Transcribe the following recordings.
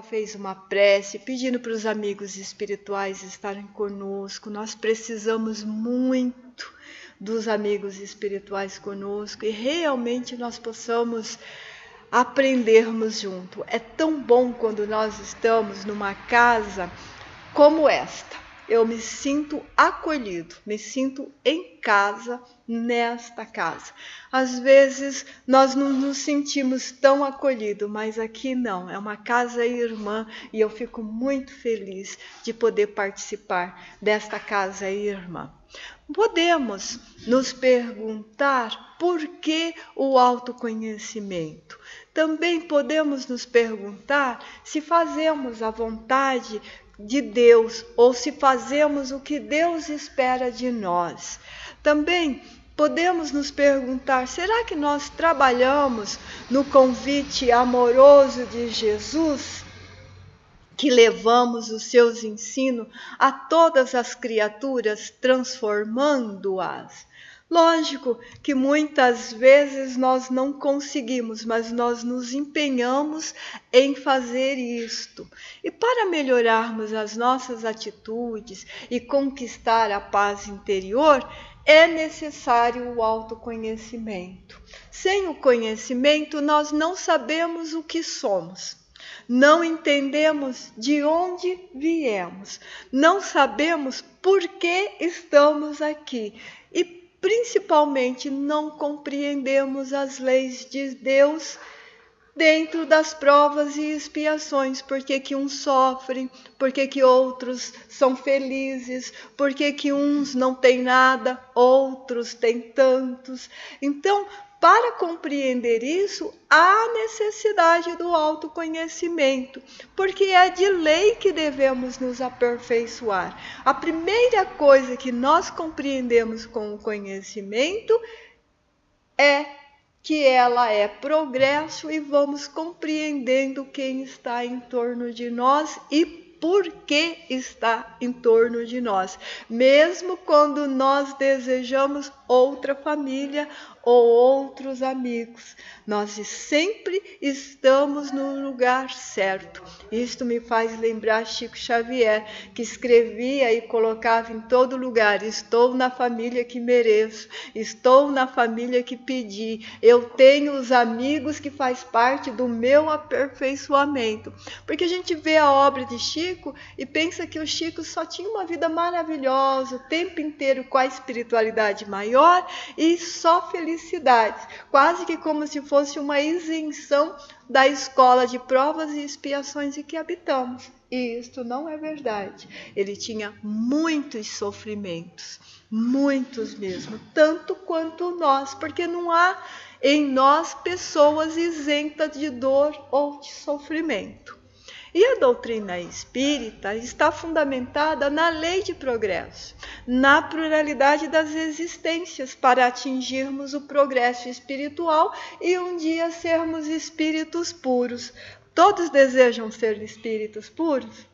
ela fez uma prece pedindo para os amigos espirituais estarem conosco. Nós precisamos muito dos amigos espirituais conosco e realmente nós possamos aprendermos junto. É tão bom quando nós estamos numa casa como esta. Eu me sinto acolhido, me sinto em casa nesta casa. Às vezes nós não nos sentimos tão acolhidos, mas aqui não, é uma casa irmã e eu fico muito feliz de poder participar desta casa irmã. Podemos nos perguntar por que o autoconhecimento. Também podemos nos perguntar se fazemos a vontade de Deus ou se fazemos o que Deus espera de nós. Também podemos nos perguntar, será que nós trabalhamos no convite amoroso de Jesus, que levamos os seus ensinos a todas as criaturas, transformando-as? Lógico que muitas vezes nós não conseguimos, mas nós nos empenhamos em fazer isto. E para melhorarmos as nossas atitudes e conquistar a paz interior, é necessário o autoconhecimento. Sem o conhecimento, nós não sabemos o que somos. Não entendemos de onde viemos. Não sabemos por que estamos aqui. E principalmente não compreendemos as leis de Deus dentro das provas e expiações. Por que uns sofrem, por que outros são felizes, por que uns não têm nada, outros têm tantos. Então, para compreender isso, há necessidade do autoconhecimento, porque é de lei que devemos nos aperfeiçoar. A primeira coisa que nós compreendemos com o conhecimento é que ela é progresso e vamos compreendendo quem está em torno de nós e por que está em torno de nós, mesmo quando nós desejamos outra família ou outros amigos. Nós sempre estamos no lugar certo. Isto me faz lembrar Chico Xavier, que escrevia e colocava em todo lugar: estou na família que mereço, estou na família que pedi, eu tenho os amigos que faz parte do meu aperfeiçoamento. Porque a gente vê a obra de Chico e pensa que o Chico só tinha uma vida maravilhosa, o tempo inteiro com a espiritualidade maior e só felicidades, quase que como se fosse uma isenção da escola de provas e expiações em que habitamos. E isto não é verdade. Ele tinha muitos sofrimentos, muitos mesmo, tanto quanto nós, porque não há em nós pessoas isentas de dor ou de sofrimento. E a doutrina espírita está fundamentada na lei de progresso, na pluralidade das existências, para atingirmos o progresso espiritual e um dia sermos espíritos puros. Todos desejam ser espíritos puros?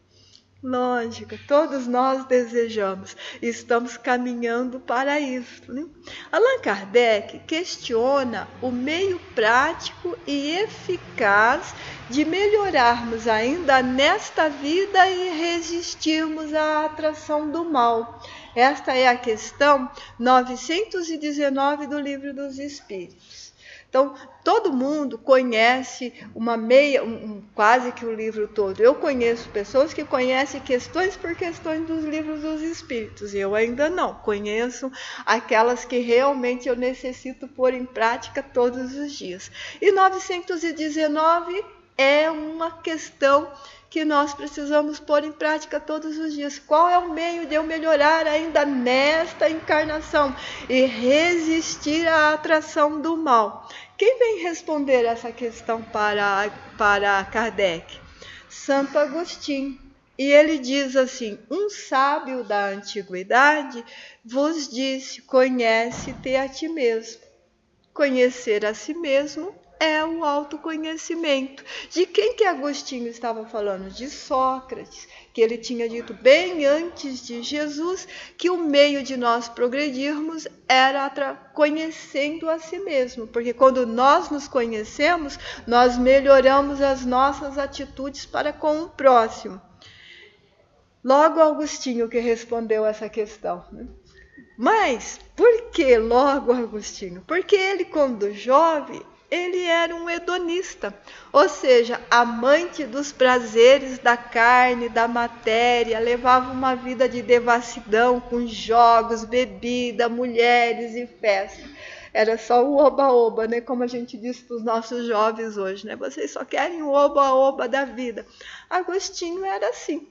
Lógico, todos nós desejamos e estamos caminhando para isso, né? Allan Kardec questiona o meio prático e eficaz de melhorarmos ainda nesta vida e resistirmos à atração do mal. Esta é a questão 919 do Livro dos Espíritos. Então, todo mundo conhece quase que o livro todo. Eu conheço pessoas que conhecem questões por questões dos livros dos Espíritos. Eu ainda não. Conheço aquelas que realmente eu necessito pôr em prática todos os dias. E 919 é uma questão que nós precisamos pôr em prática todos os dias. Qual é o meio de eu melhorar ainda nesta encarnação e resistir à atração do mal? Quem vem responder essa questão para Kardec? Santo Agostinho. E ele diz assim: um sábio da antiguidade vos disse, conhece-te a ti mesmo. Conhecer a si mesmo é o autoconhecimento. De quem que Agostinho estava falando? De Sócrates, que ele tinha dito bem antes de Jesus que o meio de nós progredirmos era conhecendo a si mesmo, porque quando nós nos conhecemos, nós melhoramos as nossas atitudes para com o próximo. Logo Agostinho que respondeu essa questão, né? Mas por que logo Agostinho? Porque ele, quando jovem, ele era um hedonista, ou seja, amante dos prazeres da carne, da matéria, levava uma vida de devassidão com jogos, bebida, mulheres e festa. Era só o oba-oba, né? Como a gente diz para os nossos jovens hoje, né? Vocês só querem o oba-oba da vida. Agostinho era assim.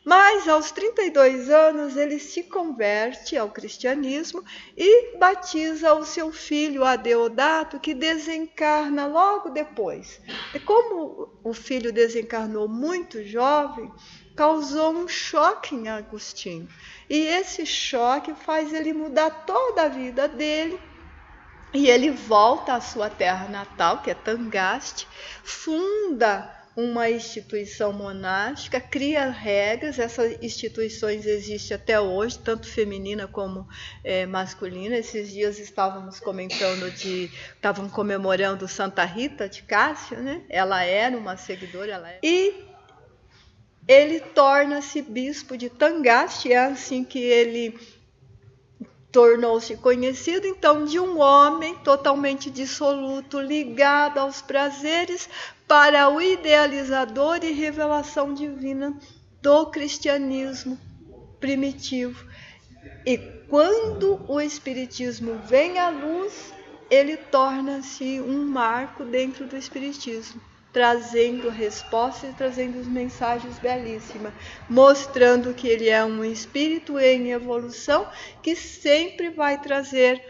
Mas aos 32 anos ele se converte ao cristianismo e batiza o seu filho Adeodato, que desencarna logo depois. E como o filho desencarnou muito jovem, causou um choque em Agostinho. E esse choque faz ele mudar toda a vida dele. E ele volta à sua terra natal, que é Tangaste, funda uma instituição monástica, cria regras. Essas instituições existem até hoje, tanto feminina como masculina. Esses dias estavam comemorando Santa Rita de Cássia, né? Ela era uma seguidora. E ele torna-se bispo de Tangaste, é assim que ele tornou-se conhecido, então, de um homem totalmente dissoluto, ligado aos prazeres, para o idealizador e revelação divina do cristianismo primitivo. E quando o espiritismo vem à luz, ele torna-se um marco dentro do espiritismo, trazendo respostas e trazendo mensagens belíssimas, mostrando que ele é um espírito em evolução que sempre vai trazer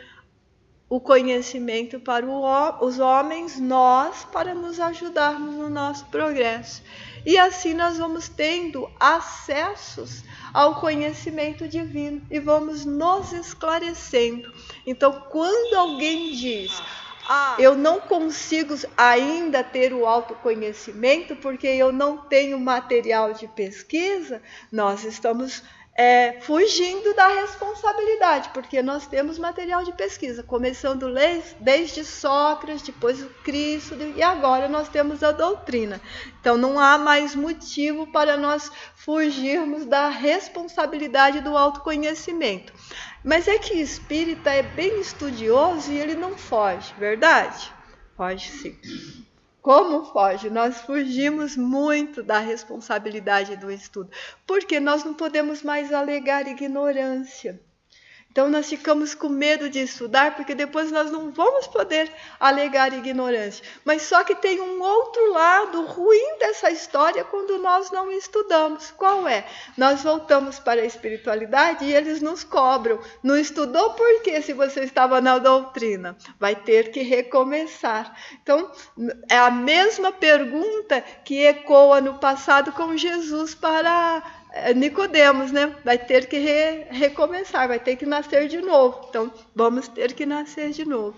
o conhecimento para os homens, nós, para nos ajudarmos no nosso progresso. E assim nós vamos tendo acessos ao conhecimento divino e vamos nos esclarecendo. Então, quando alguém diz: eu não consigo ainda ter o autoconhecimento porque eu não tenho material de pesquisa, nós estamos fugindo da responsabilidade, porque nós temos material de pesquisa, começando desde Sócrates, depois o Cristo, e agora nós temos a doutrina. Então não há mais motivo para nós fugirmos da responsabilidade do autoconhecimento. Mas é que o espírita é bem estudioso e ele não foge, verdade? Foge sim. Como foge? Nós fugimos muito da responsabilidade do estudo, porque nós não podemos mais alegar ignorância. Então nós ficamos com medo de estudar, porque depois nós não vamos poder alegar ignorância. Mas só que tem um outro lado ruim dessa história quando nós não estudamos. Qual é? Nós voltamos para a espiritualidade e eles nos cobram. Não estudou por quê se você estava na doutrina? Vai ter que recomeçar. Então é a mesma pergunta que ecoa no passado com Jesus para Nicodemos, né? Vai ter que recomeçar, vai ter que nascer de novo. Então, vamos ter que nascer de novo.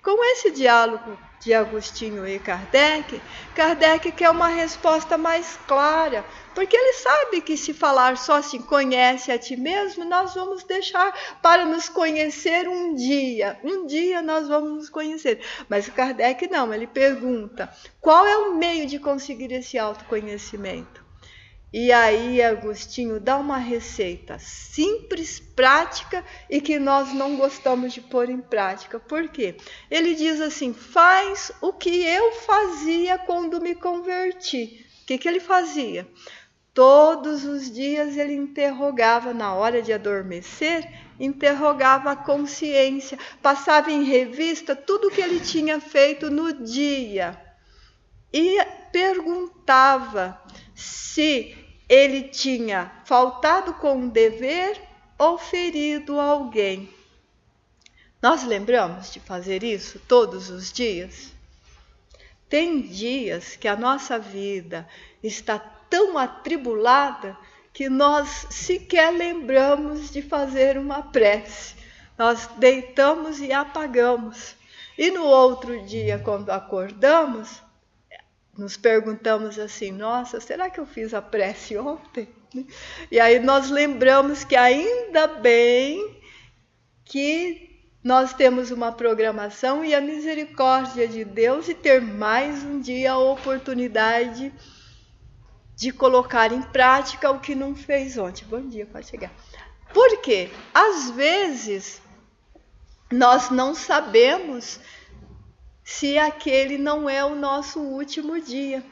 Com esse diálogo de Agostinho e Kardec, Kardec quer uma resposta mais clara, porque ele sabe que se falar só assim, conhece a ti mesmo, nós vamos deixar para nos conhecer um dia nós vamos nos conhecer. Mas o Kardec não, ele pergunta, qual é o meio de conseguir esse autoconhecimento? E aí Agostinho dá uma receita simples, prática e que nós não gostamos de pôr em prática. Por quê? Ele diz assim, faz o que eu fazia quando me converti. O que ele fazia? Todos os dias ele interrogava, na hora de adormecer, interrogava a consciência, passava em revista tudo o que ele tinha feito no dia e perguntava se ele tinha faltado com um dever ou ferido alguém. Nós lembramos de fazer isso todos os dias? Tem dias que a nossa vida está tão atribulada que nós sequer lembramos de fazer uma prece. Nós deitamos e apagamos. E no outro dia, quando acordamos, nos perguntamos assim, nossa, será que eu fiz a prece ontem? E aí nós lembramos que ainda bem que nós temos uma programação e a misericórdia de Deus e ter mais um dia a oportunidade de colocar em prática o que não fez ontem. Bom dia, pode chegar. Por quê? Às vezes nós não sabemos se aquele não é o nosso último dia.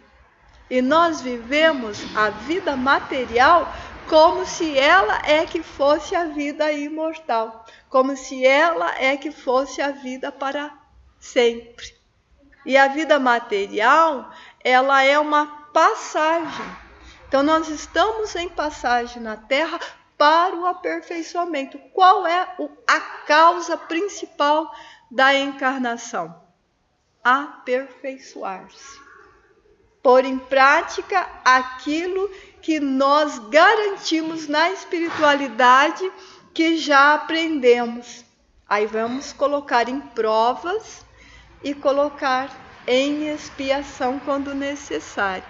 E nós vivemos a vida material como se ela é que fosse a vida imortal, como se ela é que fosse a vida para sempre. E a vida material, ela é uma passagem. Então nós estamos em passagem na Terra para o aperfeiçoamento. Qual é a causa principal da encarnação? Aperfeiçoar-se. Pôr em prática aquilo que nós garantimos na espiritualidade que já aprendemos. Aí vamos colocar em provas e colocar em expiação quando necessário.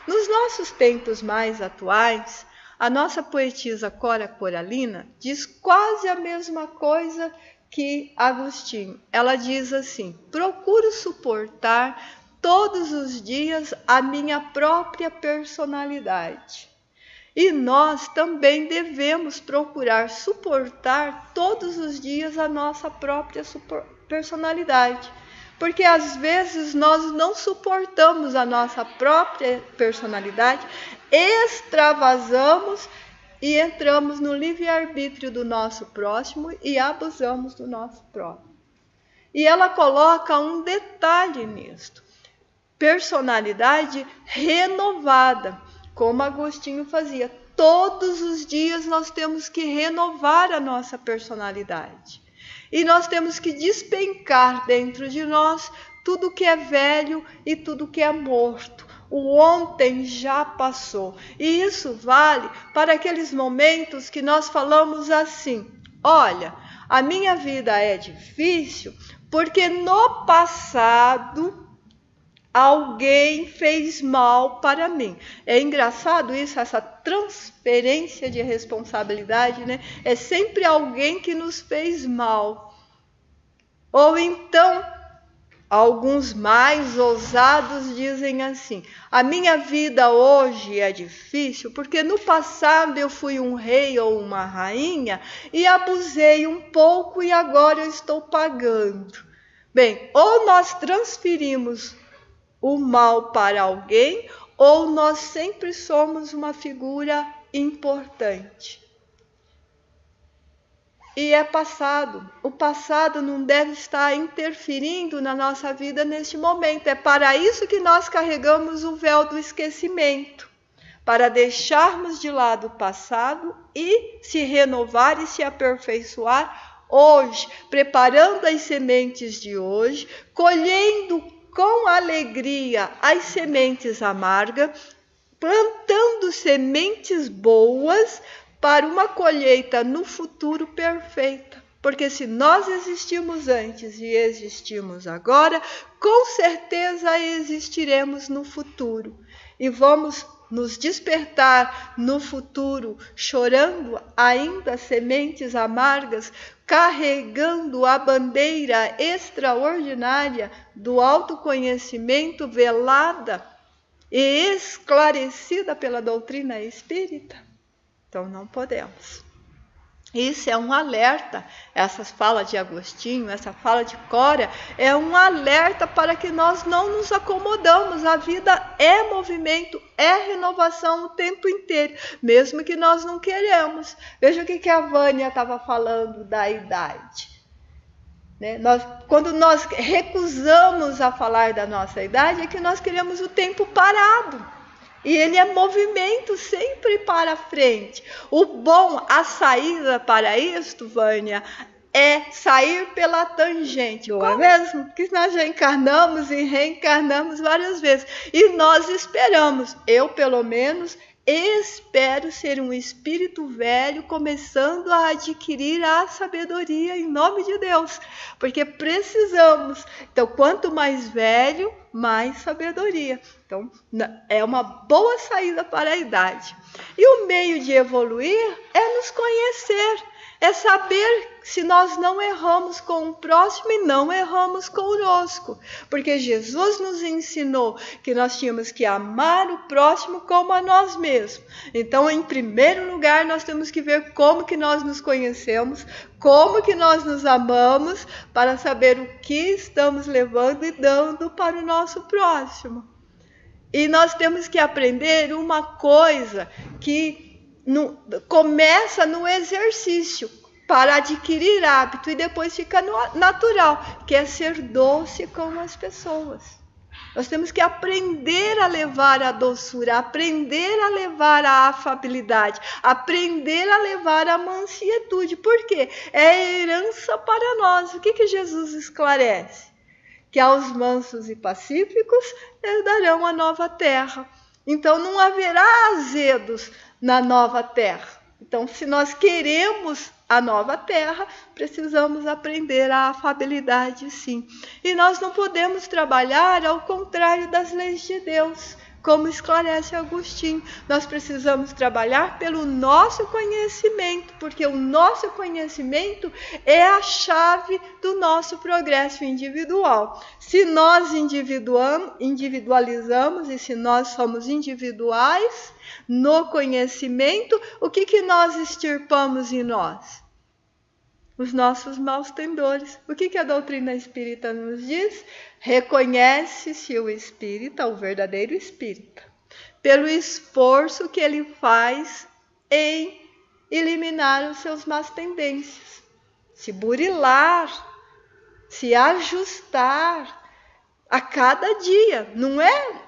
Nos nossos tempos mais atuais, a nossa poetisa Cora Coralina diz quase a mesma coisa que Agostinho. Ela diz assim: procuro suportar todos os dias a minha própria personalidade. E nós também devemos procurar suportar todos os dias a nossa própria personalidade. Porque às vezes nós não suportamos a nossa própria personalidade, extravasamos e entramos no livre-arbítrio do nosso próximo e abusamos do nosso próprio. E ela coloca um detalhe nisto. Personalidade renovada, como Agostinho fazia. Todos os dias nós temos que renovar a nossa personalidade. E nós temos que despencar dentro de nós tudo que é velho e tudo que é morto. O ontem já passou. E isso vale para aqueles momentos que nós falamos assim: olha, a minha vida é difícil porque no passado alguém fez mal para mim. É engraçado isso, essa transferência de responsabilidade, né? É sempre alguém que nos fez mal. Ou então, alguns mais ousados dizem assim: a minha vida hoje é difícil porque no passado eu fui um rei ou uma rainha e abusei um pouco e agora eu estou pagando. Bem, ou nós transferimos o mal para alguém, ou nós sempre somos uma figura importante. E é passado. O passado não deve estar interferindo na nossa vida neste momento. É para isso que nós carregamos o véu do esquecimento, para deixarmos de lado o passado e se renovar e se aperfeiçoar hoje, preparando as sementes de hoje, colhendo com alegria as sementes amargas, plantando sementes boas para uma colheita no futuro perfeita. Porque se nós existimos antes e existimos agora, com certeza existiremos no futuro. E vamos nos despertar no futuro, chorando ainda sementes amargas, carregando a bandeira extraordinária do autoconhecimento velada e esclarecida pela doutrina espírita? Então não podemos. Isso é um alerta, essa fala de Agostinho, essa fala de Cora, é um alerta para que nós não nos acomodamos. A vida é movimento, é renovação o tempo inteiro, mesmo que nós não queremos. Veja o que a Vânia estava falando da idade. Né? Quando nós recusamos a falar da nossa idade, é que nós queremos o tempo parado. E ele é movimento sempre para frente. O bom, a saída para isto, Vânia, é sair pela tangente, não é mesmo? Que nós já encarnamos e reencarnamos várias vezes. E nós esperamos, eu pelo menos, espero ser um espírito velho começando a adquirir a sabedoria em nome de Deus. Porque precisamos. Então, quanto mais velho, mais sabedoria. Então, é uma boa saída para a idade. E o meio de evoluir é nos conhecer. É saber se nós não erramos com o próximo e não erramos conosco. Porque Jesus nos ensinou que nós tínhamos que amar o próximo como a nós mesmos. Então, em primeiro lugar, nós temos que ver como que nós nos conhecemos, como que nós nos amamos, para saber o que estamos levando e dando para o nosso próximo. E nós temos que aprender uma coisa que começa no exercício para adquirir hábito e depois fica natural, que é ser doce com as pessoas. Nós temos que aprender a levar a doçura, aprender a levar a afabilidade, aprender a levar a mansietude. Por quê? É herança para nós. O que Jesus esclarece? Que aos mansos e pacíficos herdarão a nova terra. Então não haverá azedos na nova terra. Então, se nós queremos a nova terra, precisamos aprender a afabilidade, sim. E nós não podemos trabalhar ao contrário das leis de Deus, como esclarece Agostinho. Nós precisamos trabalhar pelo nosso conhecimento, porque o nosso conhecimento é a chave do nosso progresso individual. Se nós individualizamos e se nós somos individuais no conhecimento, o que nós extirpamos em nós? Os nossos maus tendores. O que a doutrina espírita nos diz? Reconhece-se o espírita, o verdadeiro espírita, pelo esforço que ele faz em eliminar os seus más tendências, se burilar, se ajustar a cada dia. Não é,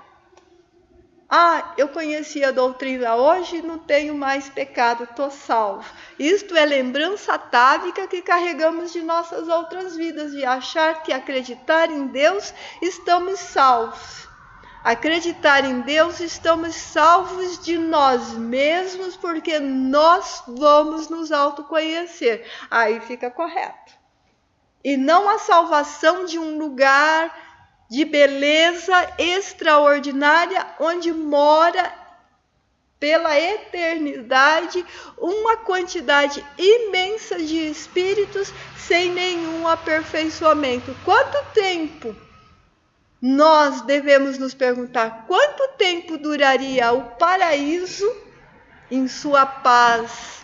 eu conheci a doutrina hoje e não tenho mais pecado, estou salvo. Isto é lembrança atávica que carregamos de nossas outras vidas, de achar que acreditar em Deus estamos salvos. Acreditar em Deus estamos salvos de nós mesmos, porque nós vamos nos autoconhecer. Aí fica correto. E não a salvação de um lugar de beleza extraordinária, onde mora pela eternidade uma quantidade imensa de espíritos sem nenhum aperfeiçoamento. Quanto tempo? Nós devemos nos perguntar quanto tempo duraria o paraíso em sua paz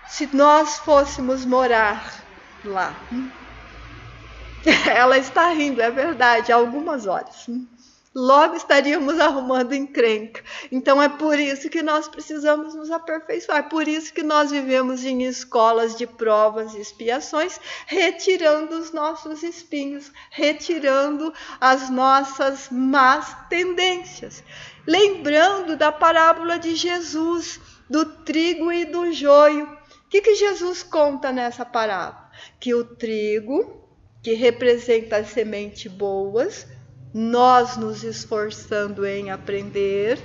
se nós fôssemos morar lá. Ela está rindo, é verdade, há algumas horas. Logo estaríamos arrumando encrenca. Então é por isso que nós precisamos nos aperfeiçoar. É por isso que nós vivemos em escolas de provas e expiações, retirando os nossos espinhos, retirando as nossas más tendências. Lembrando da parábola de Jesus, do trigo e do joio. O que Jesus conta nessa parábola? Que o trigo, que representa as sementes boas, nós nos esforçando em aprender,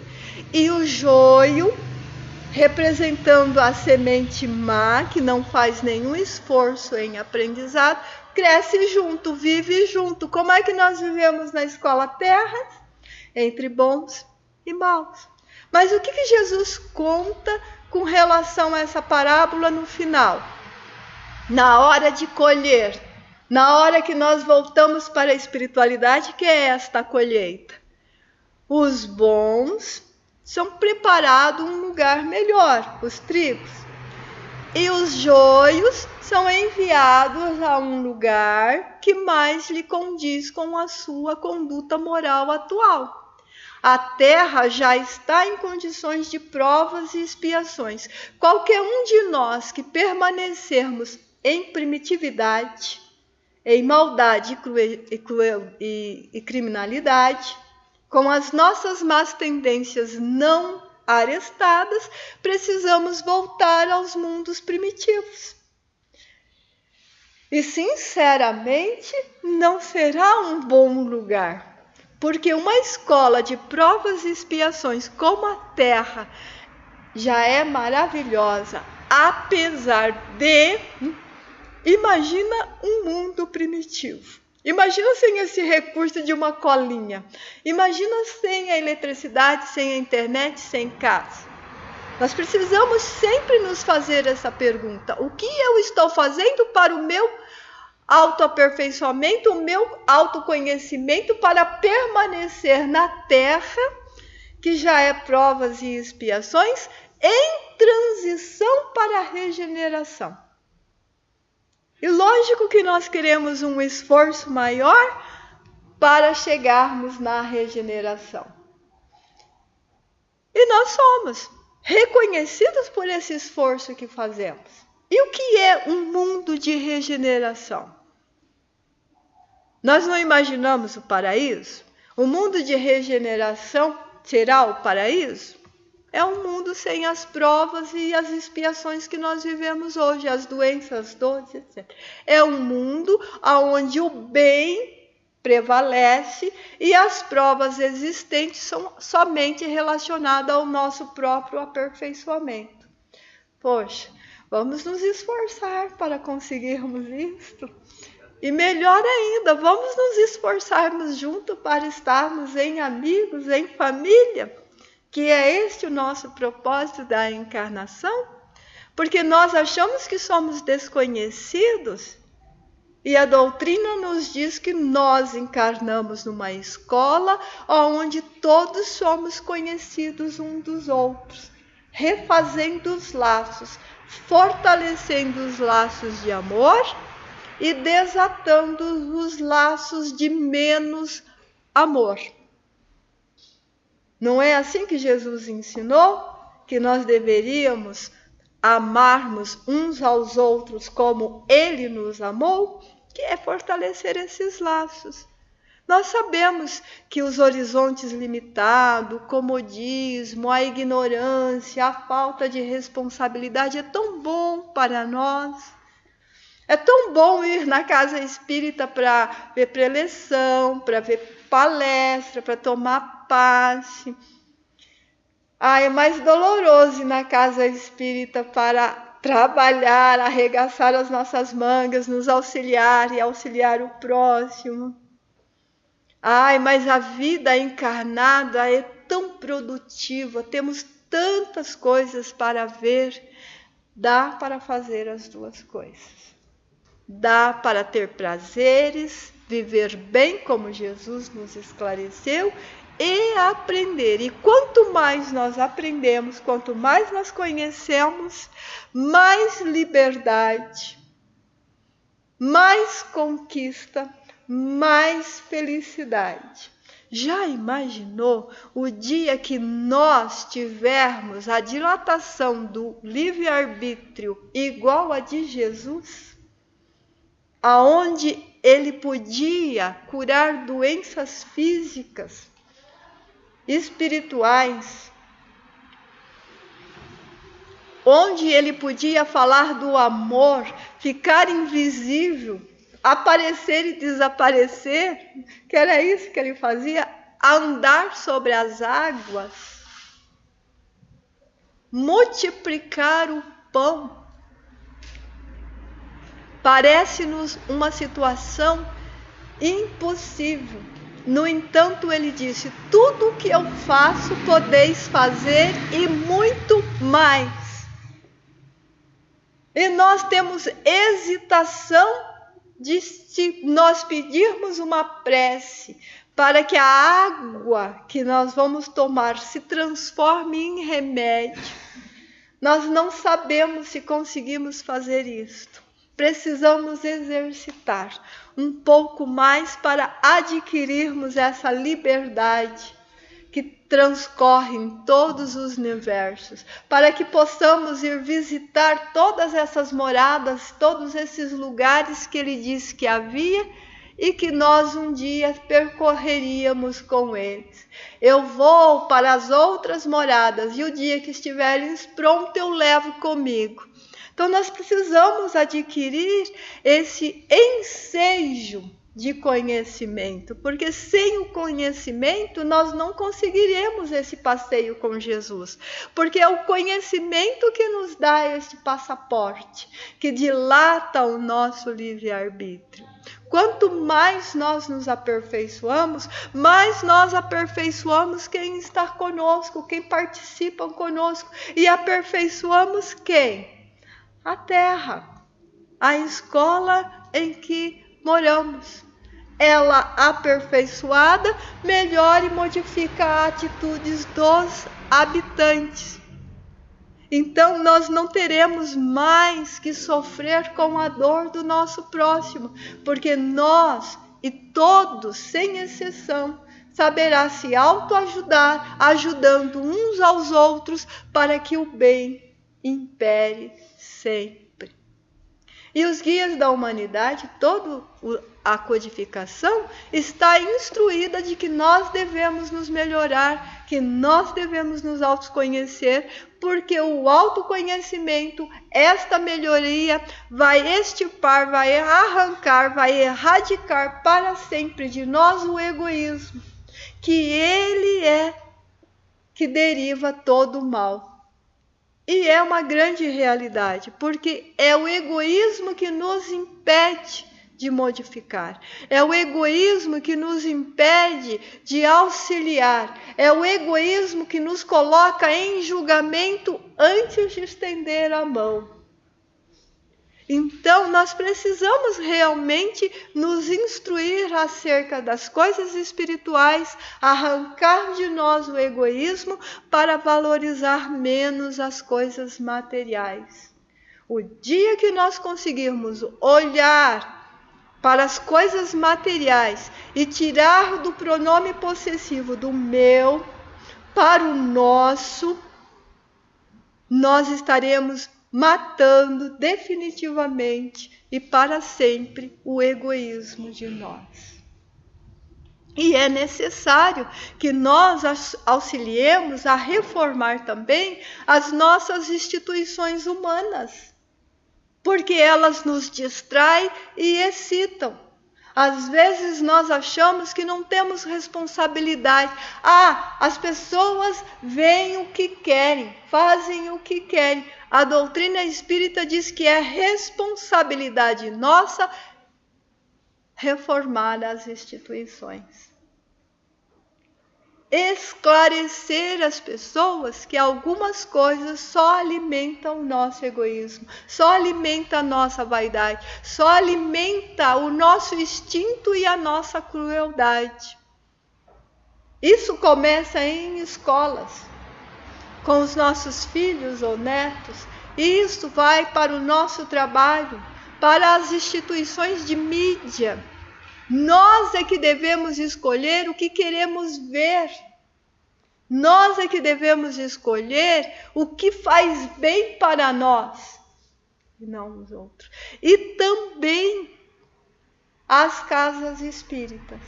e o joio, representando a semente má, que não faz nenhum esforço em aprendizado, cresce junto, vive junto. Como é que nós vivemos na escola terra? Entre bons e maus. Mas o que Jesus conta com relação a essa parábola no final? Na hora de colher, na hora que nós voltamos para a espiritualidade, que é esta colheita. Os bons são preparados um lugar melhor, os trigos. E os joios são enviados a um lugar que mais lhe condiz com a sua conduta moral atual. A terra já está em condições de provas e expiações. Qualquer um de nós que permanecermos em primitividade, em maldade e criminalidade, com as nossas más tendências não arestadas, precisamos voltar aos mundos primitivos. E, sinceramente, não será um bom lugar. Porque uma escola de provas e expiações como a Terra já é maravilhosa, apesar de... Imagina um mundo primitivo. Imagina sem esse recurso de uma colinha. Imagina sem a eletricidade, sem a internet, sem casa. Nós precisamos sempre nos fazer essa pergunta. O que eu estou fazendo para o meu autoaperfeiçoamento, o meu autoconhecimento, para permanecer na Terra, que já é provas e expiações, em transição para a regeneração? E lógico que nós queremos um esforço maior para chegarmos na regeneração. E nós somos reconhecidos por esse esforço que fazemos. E o que é um mundo de regeneração? Nós não imaginamos o paraíso? O mundo de regeneração será o paraíso? É um mundo sem as provas e as expiações que nós vivemos hoje, as doenças, as dores, etc. É um mundo onde o bem prevalece e as provas existentes são somente relacionadas ao nosso próprio aperfeiçoamento. Poxa, vamos nos esforçar para conseguirmos isto. E melhor ainda, vamos nos esforçarmos juntos para estarmos em amigos, em família, que é este o nosso propósito da encarnação, porque nós achamos que somos desconhecidos e a doutrina nos diz que nós encarnamos numa escola onde todos somos conhecidos uns dos outros, refazendo os laços, fortalecendo os laços de amor e desatando os laços de menos amor. Não é assim que Jesus ensinou? Que nós deveríamos amarmos uns aos outros como Ele nos amou? Que é fortalecer esses laços. Nós sabemos que os horizontes limitados, o comodismo, a ignorância, a falta de responsabilidade é tão bom para nós. É tão bom ir na casa espírita para ver preleção, para ver palestra, para tomar passe. É mais doloroso ir na casa espírita para trabalhar, arregaçar as nossas mangas, nos auxiliar e auxiliar o próximo. Mas a vida encarnada é tão produtiva, temos tantas coisas para ver. Dá para fazer as duas coisas. Dá para ter prazeres, viver bem como Jesus nos esclareceu e aprender. E quanto mais nós aprendemos, quanto mais nós conhecemos, mais liberdade, mais conquista, mais felicidade. Já imaginou o dia que nós tivermos a dilatação do livre-arbítrio igual a de Jesus? Aonde ele podia curar doenças físicas, espirituais, onde ele podia falar do amor, ficar invisível, aparecer e desaparecer, que era isso que ele fazia, andar sobre as águas, multiplicar o pão. Parece-nos uma situação impossível. No entanto, ele disse: tudo o que eu faço podeis fazer e muito mais. E nós temos hesitação de se nós pedirmos uma prece para que a água que nós vamos tomar se transforme em remédio. Nós não sabemos se conseguimos fazer isto. Precisamos exercitar um pouco mais para adquirirmos essa liberdade que transcorre em todos os universos, para que possamos ir visitar todas essas moradas, todos esses lugares que ele disse que havia e que nós um dia percorreríamos com eles. Eu vou para as outras moradas e o dia que estiveres pronto eu levo comigo. Então nós precisamos adquirir esse ensejo de conhecimento, porque sem o conhecimento nós não conseguiremos esse passeio com Jesus, porque é o conhecimento que nos dá este passaporte, que dilata o nosso livre-arbítrio. Quanto mais nós nos aperfeiçoamos, mais nós aperfeiçoamos quem está conosco, quem participa conosco, e aperfeiçoamos quem? A terra, a escola em que moramos. Ela, aperfeiçoada, melhora e modifica atitudes dos habitantes. Então nós não teremos mais que sofrer com a dor do nosso próximo, porque nós e todos, sem exceção, saberá se autoajudar, ajudando uns aos outros para que o bem impere sempre. E os guias da humanidade, toda a codificação está instruída de que nós devemos nos melhorar, que nós devemos nos autoconhecer, porque o autoconhecimento, esta melhoria, vai extirpar, vai arrancar, vai erradicar para sempre de nós o egoísmo, que ele é que deriva todo o mal. E é uma grande realidade, porque é o egoísmo que nos impede de modificar. É o egoísmo que nos impede de auxiliar. É o egoísmo que nos coloca em julgamento antes de estender a mão. Então, nós precisamos realmente nos instruir acerca das coisas espirituais, arrancar de nós o egoísmo para valorizar menos as coisas materiais. O dia que nós conseguirmos olhar para as coisas materiais e tirar do pronome possessivo do meu para o nosso, nós estaremos matando definitivamente e para sempre o egoísmo de nós. E é necessário que nós auxiliemos a reformar também as nossas instituições humanas, porque elas nos distraem e excitam. Às vezes nós achamos que não temos responsabilidade. As pessoas veem o que querem, fazem o que querem. A doutrina espírita diz que é responsabilidade nossa reformar as instituições. Esclarecer as pessoas que algumas coisas só alimentam o nosso egoísmo, só alimenta a nossa vaidade, só alimenta o nosso instinto e a nossa crueldade. Isso começa em escolas, com os nossos filhos ou netos, e isso vai para o nosso trabalho, para as instituições de mídia. Nós é que devemos escolher o que queremos ver. Nós é que devemos escolher o que faz bem para nós, e não os outros. E também as casas espíritas.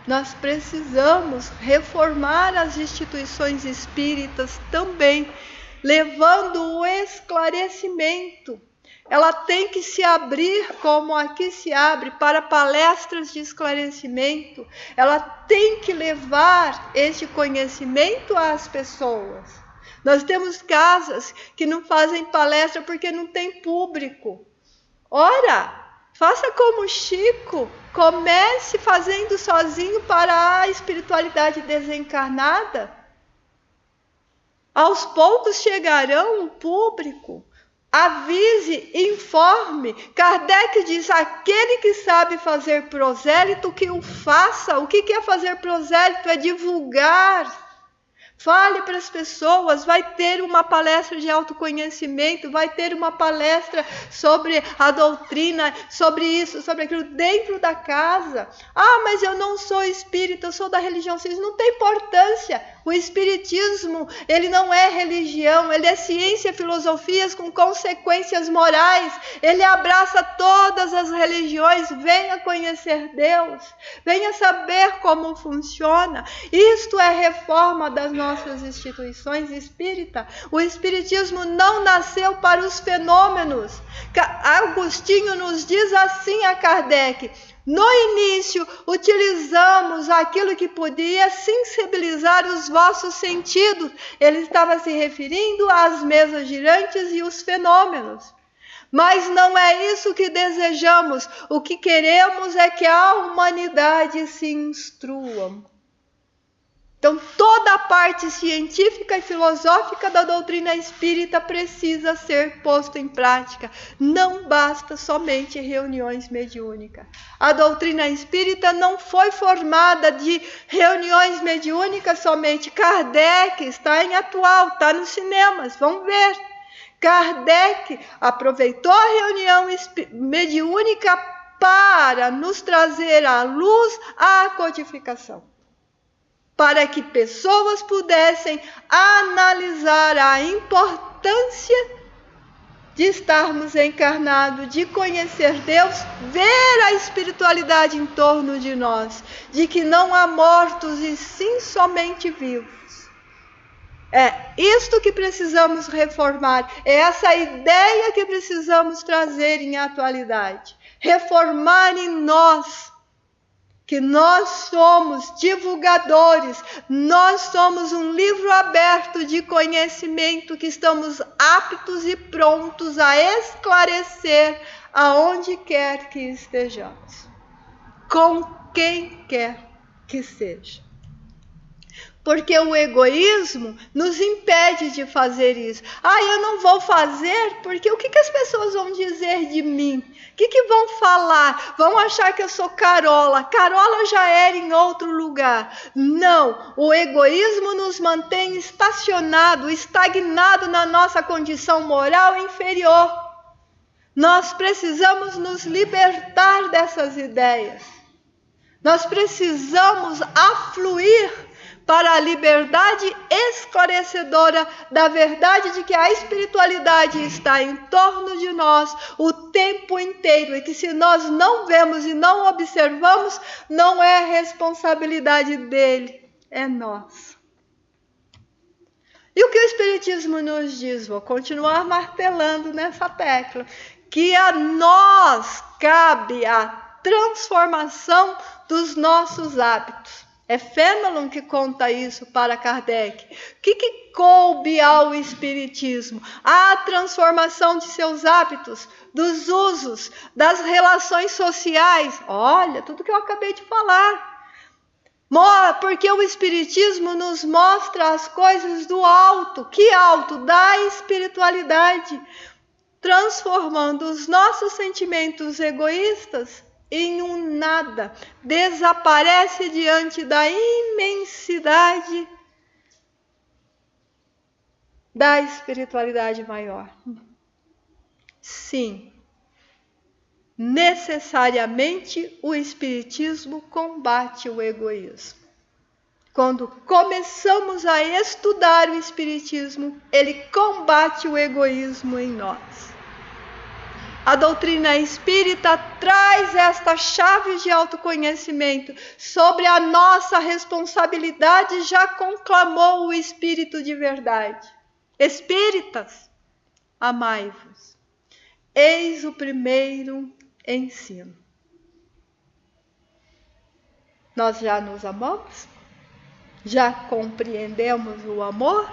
Nós precisamos reformar as instituições espíritas também, levando o esclarecimento. Ela tem que se abrir como aqui se abre para palestras de esclarecimento. Ela tem que levar este conhecimento às pessoas. Nós temos casas que não fazem palestra porque não tem público. Ora, faça como Chico, comece fazendo sozinho para a espiritualidade desencarnada. Aos poucos chegarão um público. Avise, informe. Kardec diz, aquele que sabe fazer prosélito, que o faça. O que é fazer prosélito? É divulgar. Fale para as pessoas, vai ter uma palestra de autoconhecimento, vai ter uma palestra sobre a doutrina, sobre isso, sobre aquilo, dentro da casa. Mas eu não sou espírita, eu sou da religião. Isso não tem importância. O Espiritismo, ele não é religião, ele é ciência e filosofias com consequências morais. Ele abraça todas as religiões. Venha conhecer Deus, venha saber como funciona. Isto é reforma das nossas instituições espíritas. O Espiritismo não nasceu para os fenômenos. Agostinho nos diz assim a Kardec: no início, utilizamos aquilo que podia sensibilizar os vossos sentidos. Ele estava se referindo às mesas girantes e os fenômenos. Mas não é isso que desejamos. O que queremos é que a humanidade se instrua. Então, toda a parte científica e filosófica da doutrina espírita precisa ser posta em prática. Não basta somente reuniões mediúnicas. A doutrina espírita não foi formada de reuniões mediúnicas somente. Kardec está em atual, está nos cinemas, vamos ver. Kardec aproveitou a reunião mediúnica para nos trazer à luz a codificação, para que pessoas pudessem analisar a importância de estarmos encarnados, de conhecer Deus, ver a espiritualidade em torno de nós, de que não há mortos e sim somente vivos. É isto que precisamos reformar, é essa ideia que precisamos trazer em atualidade, reformar em nós, que nós somos divulgadores, nós somos um livro aberto de conhecimento, que estamos aptos e prontos a esclarecer aonde quer que estejamos, com quem quer que seja. Porque o egoísmo nos impede de fazer isso. Eu não vou fazer porque o que as pessoas vão dizer de mim? O que vão falar? Vão achar que eu sou Carola. Carola já era em outro lugar. Não, o egoísmo nos mantém estacionado, estagnado na nossa condição moral inferior. Nós precisamos nos libertar dessas ideias. Nós precisamos afluir para a liberdade esclarecedora da verdade de que a espiritualidade está em torno de nós o tempo inteiro, e que se nós não vemos e não observamos, não é responsabilidade dele, é nossa. E o que o Espiritismo nos diz? Vou continuar martelando nessa tecla, que a nós cabe a transformação dos nossos hábitos. É Fenelon que conta isso para Kardec. O que coube ao Espiritismo? A transformação de seus hábitos, dos usos, das relações sociais. Olha, tudo que eu acabei de falar. Porque o Espiritismo nos mostra as coisas do alto. Que alto? Da espiritualidade. Transformando os nossos sentimentos egoístas em um nada, desaparece diante da imensidade da espiritualidade maior. Sim, necessariamente o Espiritismo combate o egoísmo. Quando começamos a estudar o Espiritismo, ele combate o egoísmo em nós. A doutrina espírita traz esta chave de autoconhecimento sobre a nossa responsabilidade, já conclamou o Espírito de verdade. Espíritas, amai-vos. Eis o primeiro ensino. Nós já nos amamos? Já compreendemos o amor?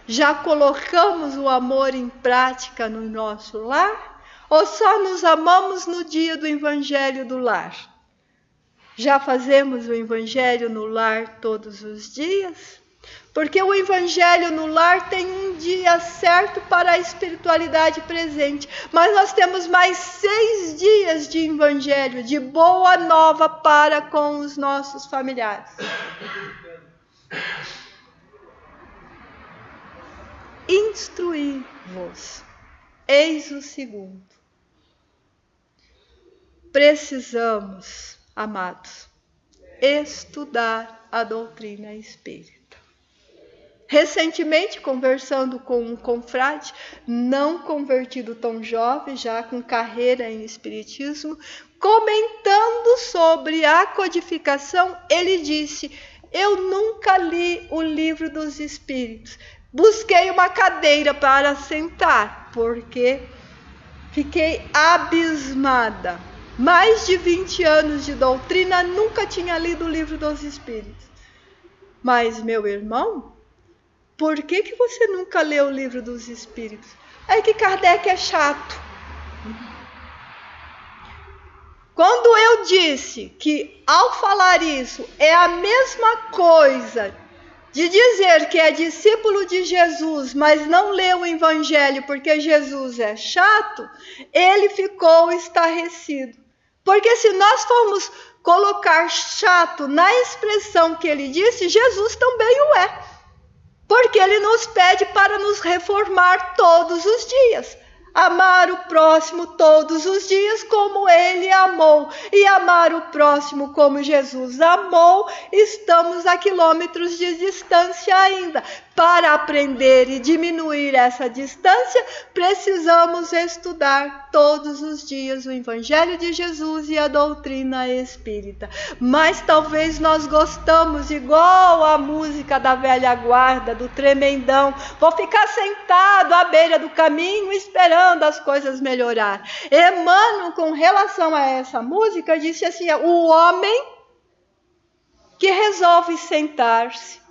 Já colocamos o amor em prática no nosso lar? Ou só nos amamos no dia do Evangelho do Lar? Já fazemos o Evangelho no lar todos os dias? Porque o Evangelho no lar tem um dia certo para a espiritualidade presente. Mas nós temos mais 6 dias de Evangelho, de boa nova para com os nossos familiares. Instruí-vos. Eis o segundo. Precisamos, amados, estudar a doutrina espírita. recentemente conversando com um confrade, não convertido tão jovem, já com carreira em espiritismo, comentando sobre a codificação, ele disse: eu nunca li o Livro dos Espíritos. Busquei uma cadeira para sentar, porque fiquei abismada. Mais de 20 anos de doutrina, nunca tinha lido o Livro dos Espíritos. Mas, meu irmão, por que você nunca leu o Livro dos Espíritos? É que Kardec é chato. Quando eu disse que, ao falar isso, é a mesma coisa de dizer que é discípulo de Jesus, mas não leu o Evangelho porque Jesus é chato, ele ficou estarrecido. Porque se nós formos colocar chato na expressão que ele disse, Jesus também o é. Porque ele nos pede para nos reformar todos os dias. Amar o próximo todos os dias como ele amou. E amar o próximo como Jesus amou, estamos a quilômetros de distância ainda. Para aprender e diminuir essa distância, precisamos estudar todos os dias o Evangelho de Jesus e a doutrina espírita. Mas talvez nós gostamos, igual a música da velha guarda, do tremendão. Vou ficar sentado à beira do caminho esperando as coisas melhorar. Emmanuel, com relação a essa música, disse assim: o homem que resolve sentar-se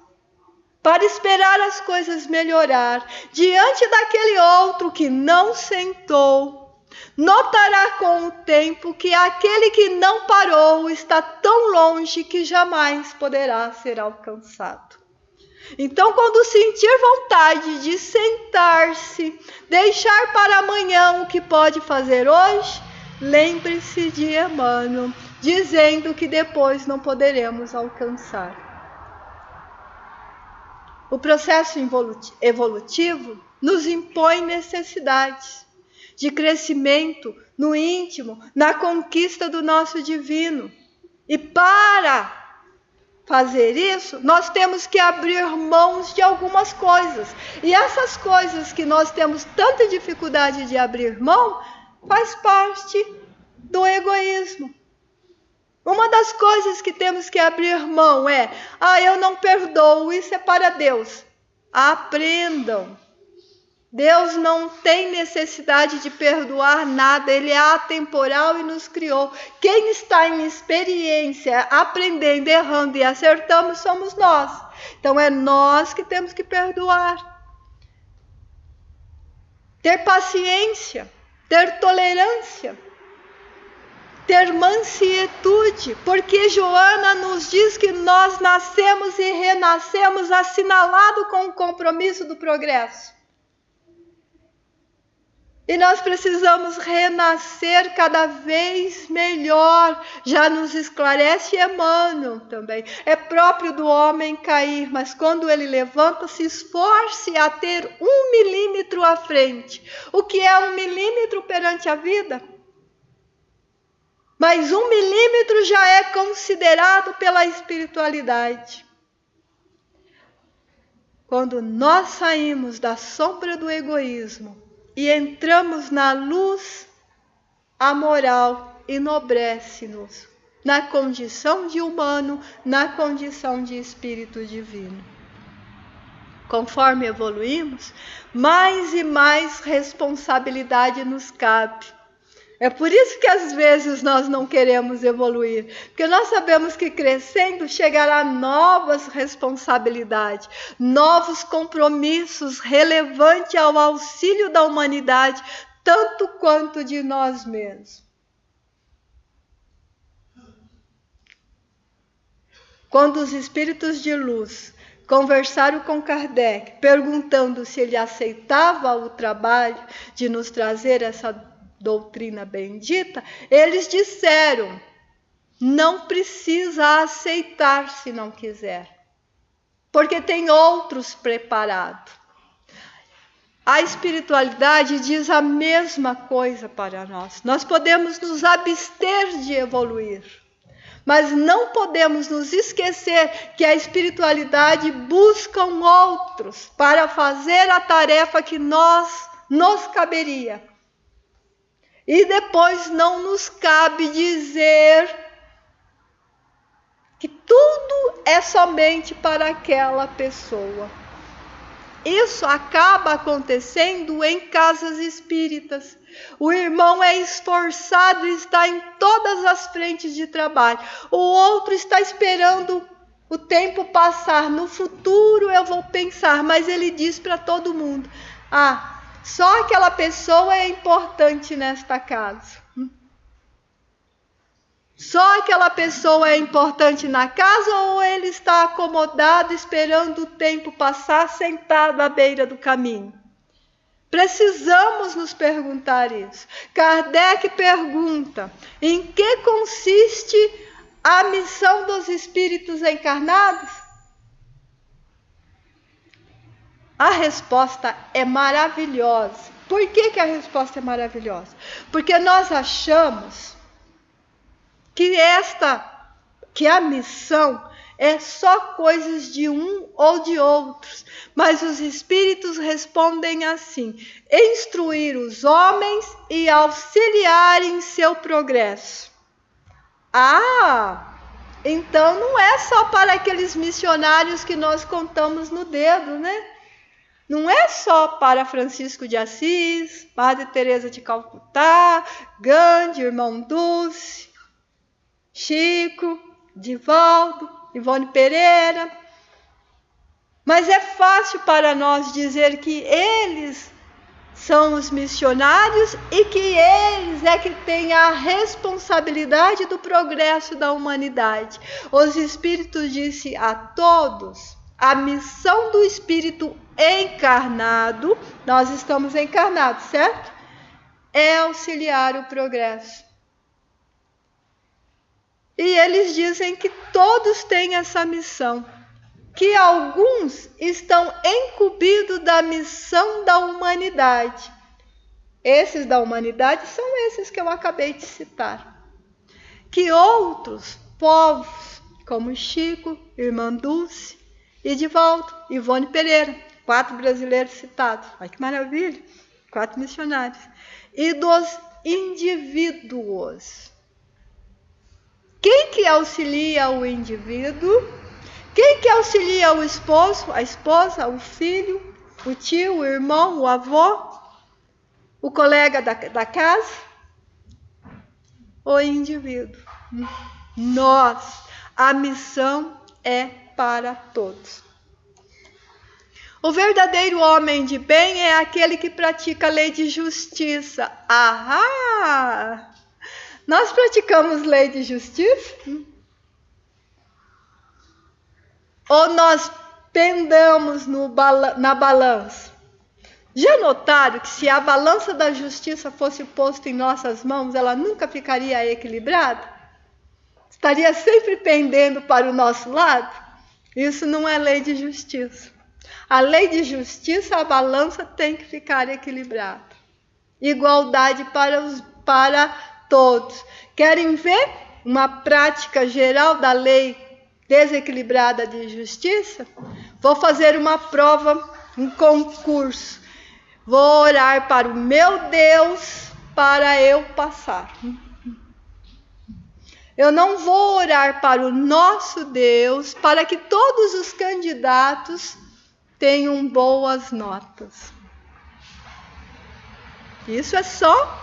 para esperar as coisas melhorar, diante daquele outro que não sentou, notará com o tempo que aquele que não parou está tão longe que jamais poderá ser alcançado. Então, quando sentir vontade de sentar-se, deixar para amanhã o que pode fazer hoje, lembre-se de Emmanuel, dizendo que depois não poderemos alcançar. O processo evolutivo nos impõe necessidades de crescimento no íntimo, na conquista do nosso divino. E para fazer isso, nós temos que abrir mãos de algumas coisas. E essas coisas que nós temos tanta dificuldade de abrir mão, faz parte do egoísmo. Uma das coisas que temos que abrir mão é: eu não perdoo, isso é para Deus. Aprendam. Deus não tem necessidade de perdoar nada, Ele é atemporal e nos criou. Quem está em experiência, aprendendo, errando e acertando, somos nós. Então é nós que temos que perdoar. Ter paciência, ter tolerância, ter mansietude, porque Joana nos diz que nós nascemos e renascemos assinalado com o compromisso do progresso. E nós precisamos renascer cada vez melhor. Já nos esclarece Emmanuel também. É próprio do homem cair, mas quando ele levanta, se esforce a ter 1 milímetro à frente. O que é 1 milímetro perante a vida? Mas 1 milímetro já é considerado pela espiritualidade. Quando nós saímos da sombra do egoísmo e entramos na luz, a moral enobrece-nos na condição de humano, na condição de espírito divino. Conforme evoluímos, mais e mais responsabilidade nos cabe. É por isso que às vezes nós não queremos evoluir, porque nós sabemos que crescendo chegará novas responsabilidades, novos compromissos relevantes ao auxílio da humanidade, tanto quanto de nós mesmos. Quando os espíritos de luz conversaram com Kardec, perguntando se ele aceitava o trabalho de nos trazer essa doutrina bendita, eles disseram: não precisa aceitar se não quiser, porque tem outros preparados. A espiritualidade diz a mesma coisa para nós. Nós podemos nos abster de evoluir, Mas não podemos nos esquecer que a espiritualidade busca outros para fazer a tarefa que nos caberia. E depois não nos cabe dizer que tudo é somente para aquela pessoa. Isso acaba acontecendo em casas espíritas. O irmão é esforçado e está em todas as frentes de trabalho. O outro está esperando o tempo passar. No futuro eu vou pensar, mas ele diz para todo mundo: só aquela pessoa é importante nesta casa. Só aquela pessoa é importante na casa, ou ele está acomodado esperando o tempo passar sentado à beira do caminho? Precisamos nos perguntar isso. Kardec pergunta: em que consiste a missão dos espíritos encarnados? A resposta é maravilhosa. Por que a resposta é maravilhosa? Porque nós achamos que a missão é só coisas de um ou de outros. Mas os espíritos respondem assim: instruir os homens e auxiliar em seu progresso. Então não é só para aqueles missionários que nós contamos no dedo, né? Não é só para Francisco de Assis, Madre Teresa de Calcutá, Gandhi, Irmão Dulce, Chico, Divaldo, Ivone Pereira. Mas é fácil para nós dizer que eles são os missionários e que eles é que têm a responsabilidade do progresso da humanidade. Os espíritos dizem a todos: a missão do espírito encarnado, nós estamos encarnados, certo? É auxiliar o progresso. E eles dizem que todos têm essa missão, que alguns estão incumbidos da missão da humanidade. Esses da humanidade são esses que eu acabei de citar. Que outros povos, como Chico, Irmã Dulce, Edivaldo, Ivone Pereira, 4 brasileiros citados. Olha que maravilha, 4 missionários. E dos indivíduos. Quem que auxilia o indivíduo? Quem que auxilia o esposo, a esposa, o filho, o tio, o irmão, o avô, o colega da casa? O indivíduo. Nós. A missão é para todos. O verdadeiro homem de bem é aquele que pratica a lei de justiça. Nós praticamos lei de justiça? Ou nós pendamos na balança? Já notaram que se a balança da justiça fosse posta em nossas mãos, ela nunca ficaria equilibrada? Estaria sempre pendendo para o nosso lado? Isso não é lei de justiça. A lei de justiça, a balança tem que ficar equilibrada. Igualdade para todos. Querem ver uma prática geral da lei desequilibrada de justiça? Vou fazer uma prova, um concurso. Vou orar para o meu Deus para eu passar. Eu não vou orar para o nosso Deus para que todos os candidatos tenham boas notas. Isso é só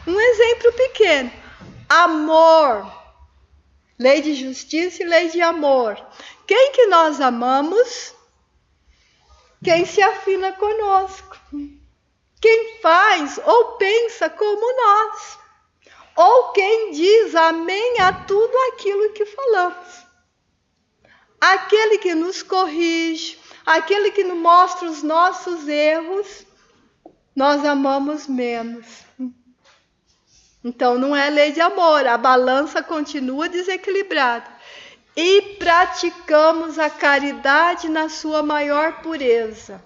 um exemplo pequeno. Amor. Lei de justiça e lei de amor. Quem que nós amamos? Quem se afina conosco. Quem faz ou pensa como nós. Ou quem diz amém a tudo aquilo que falamos. Aquele que nos corrige, aquele que nos mostra os nossos erros, nós amamos menos. Então não é lei de amor, a balança continua desequilibrada. E praticamos a caridade na sua maior pureza.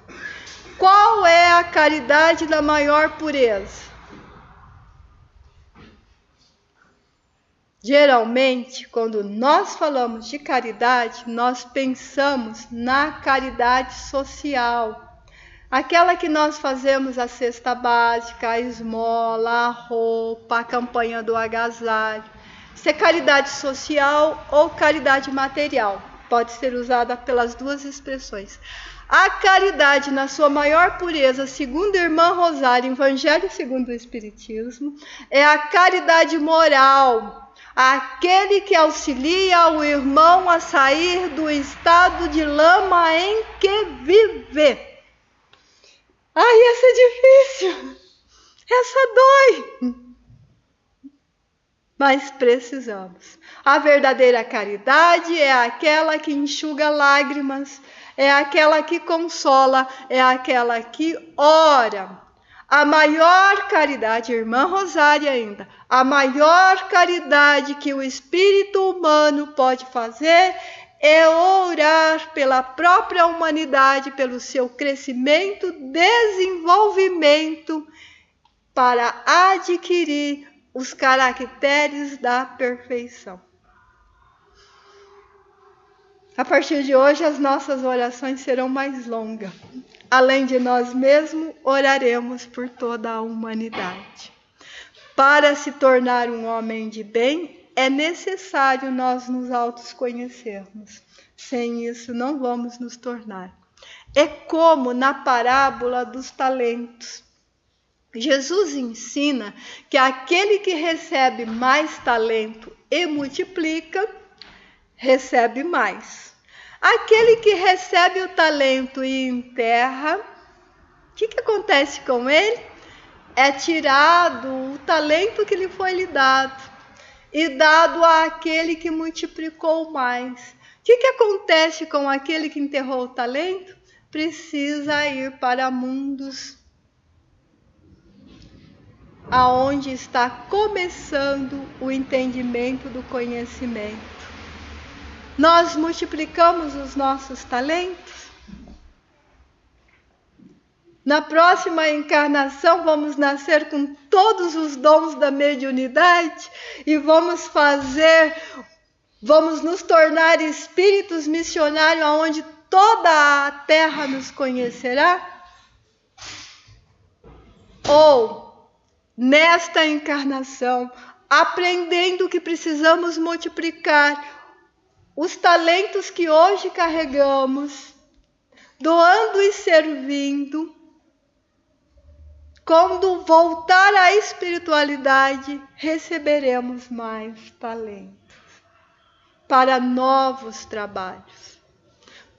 Qual é a caridade da maior pureza? Geralmente, quando nós falamos de caridade, nós pensamos na caridade social. Aquela que nós fazemos a cesta básica, a esmola, a roupa, a campanha do agasalho. Isso é caridade social ou caridade material. Pode ser usada pelas duas expressões. A caridade, na sua maior pureza, segundo a irmã Rosário, Evangelho segundo o Espiritismo, é a caridade moral. Aquele que auxilia o irmão a sair do estado de lama em que vive. Ai, essa é difícil. Essa dói. Mas precisamos. A verdadeira caridade é aquela que enxuga lágrimas, é aquela que consola, é aquela que ora. A maior caridade, irmã Rosária ainda, a maior caridade que o espírito humano pode fazer é orar pela própria humanidade, pelo seu crescimento, desenvolvimento, para adquirir os caracteres da perfeição. A partir de hoje, as nossas orações serão mais longas. Além de nós mesmos, oraremos por toda a humanidade. Para se tornar um homem de bem, é necessário nós nos autoconhecermos. Sem isso, não vamos nos tornar. É como na parábola dos talentos. Jesus ensina que aquele que recebe mais talento e multiplica, recebe mais. Aquele que recebe o talento e enterra, o que acontece com ele? É tirado o talento que lhe foi lhe dado e dado àquele que multiplicou mais. O que acontece com aquele que enterrou o talento? Precisa ir para mundos aonde está começando o entendimento do conhecimento. Nós multiplicamos os nossos talentos. Na próxima encarnação vamos nascer com todos os dons da mediunidade e vamos nos tornar espíritos missionários aonde toda a terra nos conhecerá? Ou, nesta encarnação, aprendendo que precisamos multiplicar os talentos que hoje carregamos, doando e servindo, quando voltar à espiritualidade, receberemos mais talentos para novos trabalhos.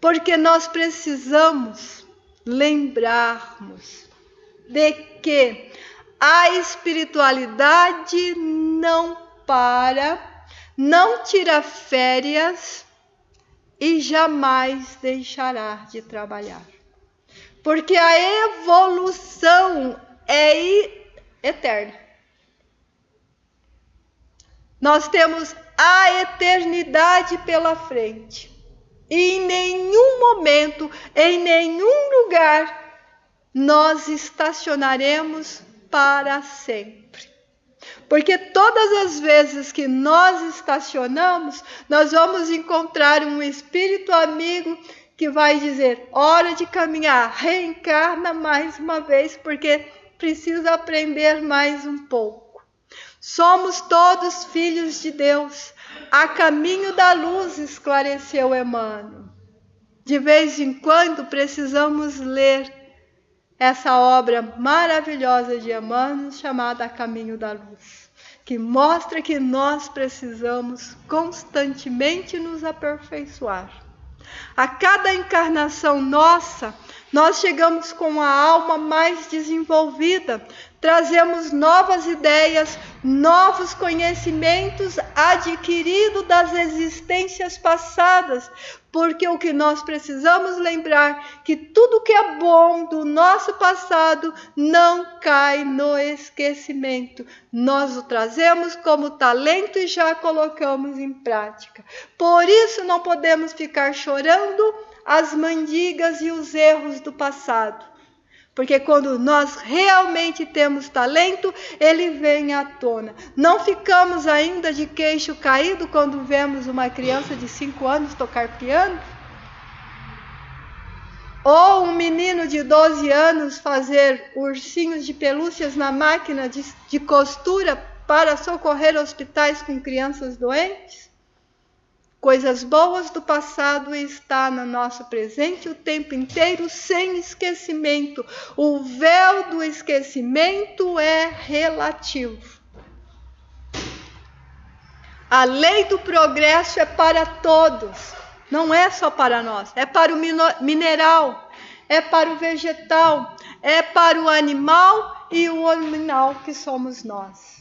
Porque nós precisamos lembrarmos de que a espiritualidade não para, não tira férias e jamais deixará de trabalhar. Porque a evolução é eterna. Nós temos a eternidade pela frente. E em nenhum momento, em nenhum lugar, nós estacionaremos para sempre. Porque todas as vezes que nós estacionamos, nós vamos encontrar um espírito amigo que vai dizer, hora de caminhar, reencarna mais uma vez, porque precisa aprender mais um pouco. Somos todos filhos de Deus. A caminho da luz, esclareceu Emmanuel. De vez em quando precisamos ler essa obra maravilhosa de Emmanuel, chamada A Caminho da Luz, que mostra que nós precisamos constantemente nos aperfeiçoar. A cada encarnação nossa, nós chegamos com a alma mais desenvolvida, trazemos novas ideias, novos conhecimentos adquiridos das existências passadas, porque o que nós precisamos lembrar que tudo que é bom do nosso passado não cai no esquecimento. Nós o trazemos como talento e já colocamos em prática. Por isso não podemos ficar chorando as mandigas e os erros do passado. Porque quando nós realmente temos talento, ele vem à tona. Não ficamos ainda de queixo caído quando vemos uma criança de 5 anos tocar piano? Ou um menino de 12 anos fazer ursinhos de pelúcias na máquina de costura para socorrer hospitais com crianças doentes? Coisas boas do passado está no nosso presente o tempo inteiro, sem esquecimento. O véu do esquecimento é relativo. A lei do progresso é para todos, não é só para nós. É para o mineral, é para o vegetal, é para o animal e o animal que somos nós.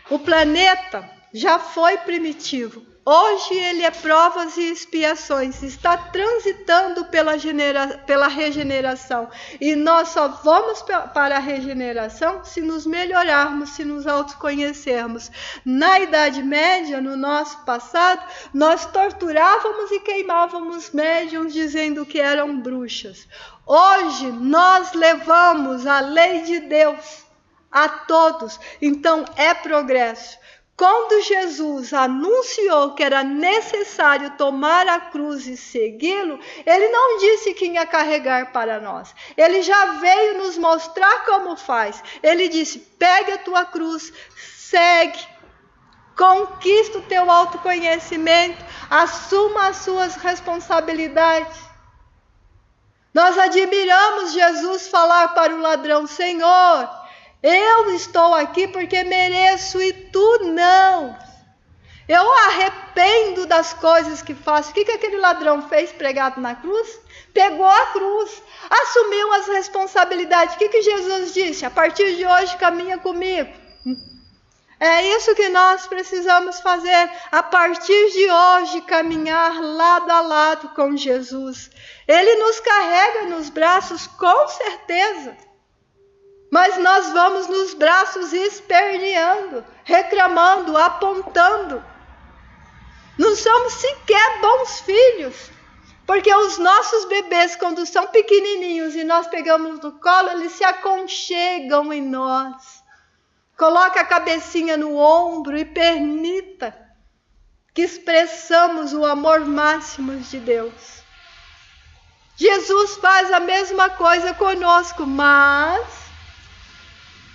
O planeta já foi primitivo. Hoje ele é provas e expiações, está transitando pela regeneração. E nós só vamos para a regeneração se nos melhorarmos, se nos autoconhecermos. Na Idade Média, no nosso passado, nós torturávamos e queimávamos médiuns dizendo que eram bruxas. Hoje nós levamos a lei de Deus a todos, então é progresso. Quando Jesus anunciou que era necessário tomar a cruz e segui-lo, ele não disse que ia carregar para nós. Ele já veio nos mostrar como faz. Ele disse, pegue a tua cruz, segue, conquista o teu autoconhecimento, assuma as suas responsabilidades. Nós admiramos Jesus falar para o ladrão, Senhor, eu estou aqui porque mereço e tu não. Eu arrependo das coisas que faço. O que aquele ladrão fez pregado na cruz? Pegou a cruz, assumiu as responsabilidades. O que Jesus disse? A partir de hoje caminha comigo. É isso que nós precisamos fazer. A partir de hoje caminhar lado a lado com Jesus. Ele nos carrega nos braços com certeza. Mas nós vamos nos braços esperneando, reclamando, apontando. Não somos sequer bons filhos. Porque os nossos bebês, quando são pequenininhos e nós pegamos no colo, eles se aconchegam em nós. Coloca a cabecinha no ombro e permita que expressamos o amor máximo de Deus. Jesus faz a mesma coisa conosco, mas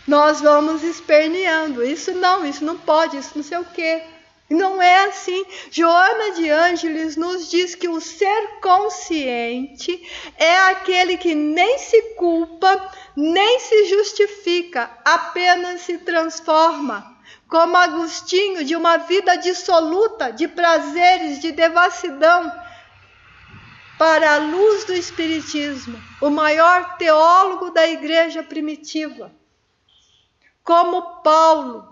nós vamos esperneando. Isso não pode, isso não sei o quê. Não é assim. Joana de Ângeles nos diz que o ser consciente é aquele que nem se culpa, nem se justifica, apenas se transforma. Como Agostinho, de uma vida dissoluta, de prazeres, de devassidão, para a luz do Espiritismo, o maior teólogo da igreja primitiva. Como Paulo,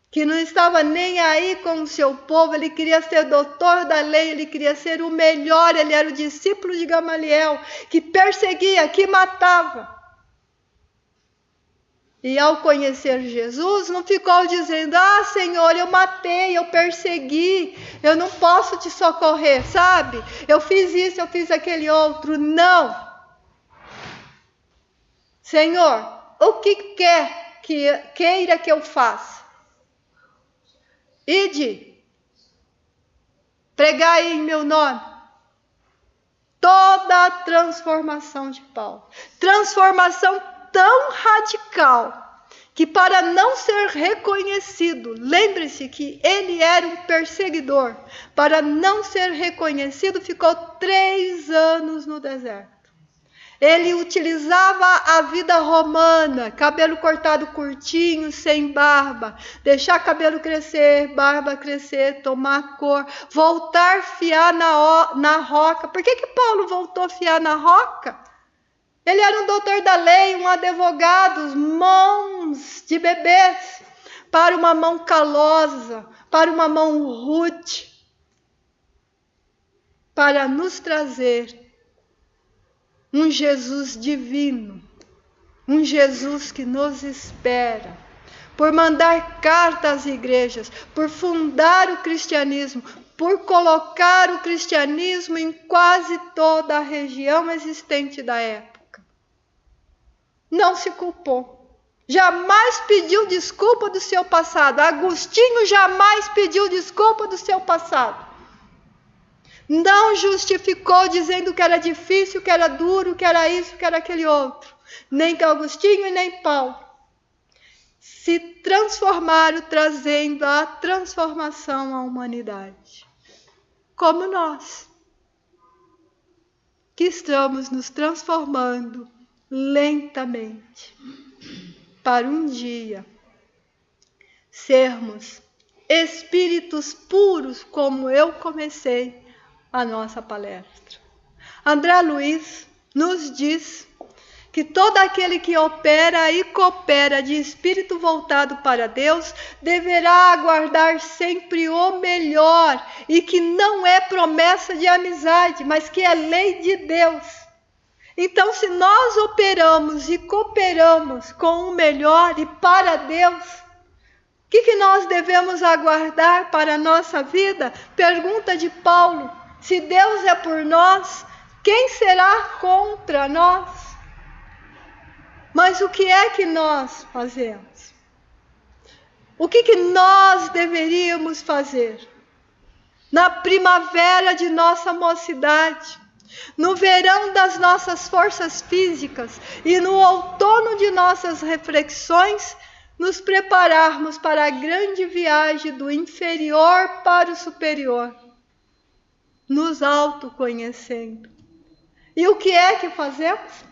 que não estava nem aí com o seu povo, ele queria ser doutor da lei, ele queria ser o melhor, ele era o discípulo de Gamaliel, que perseguia, que matava. E ao conhecer Jesus, não ficou dizendo, Senhor, eu matei, eu persegui, eu não posso te socorrer, sabe? Eu fiz isso, eu fiz aquele outro. Não. Senhor, o que queira que eu faça? Ide, pregai em meu nome. Toda a transformação de Paulo. Transformação tão radical que, para não ser reconhecido, lembre-se que ele era um perseguidor. Para não ser reconhecido, ficou 3 anos no deserto. Ele utilizava a vida romana, cabelo cortado curtinho, sem barba, deixar cabelo crescer, barba crescer, tomar cor, voltar a fiar na roca. Por que Paulo voltou a fiar na roca? Ele era um doutor da lei, um advogado, mãos de bebês, para uma mão calosa, para uma mão rude, para nos trazer um Jesus divino, um Jesus que nos espera, por mandar carta às igrejas, por fundar o cristianismo, por colocar o cristianismo em quase toda a região existente da época. não se culpou. Jamais pediu desculpa do seu passado. Agostinho jamais pediu desculpa do seu passado. Não justificou dizendo que era difícil, que era duro, que era isso, que era aquele outro. Nem que Agostinho e nem Paulo se transformaram, trazendo a transformação à humanidade. Como nós, que estamos nos transformando lentamente, para um dia sermos espíritos puros, como eu comecei a nossa palestra. André Luiz nos diz que todo aquele que opera e coopera de espírito voltado para Deus deverá aguardar sempre o melhor, e que não é promessa de amizade, mas que é lei de Deus. Então, se nós operamos e cooperamos com o melhor e para Deus, o que nós devemos aguardar para a nossa vida? Pergunta de Paulo: se Deus é por nós, quem será contra nós? Mas o que é que nós fazemos? O que nós deveríamos fazer? Na primavera de nossa mocidade, no verão das nossas forças físicas e no outono de nossas reflexões, nos prepararmos para a grande viagem do inferior para o superior, nos autoconhecendo. E o que é que fazemos?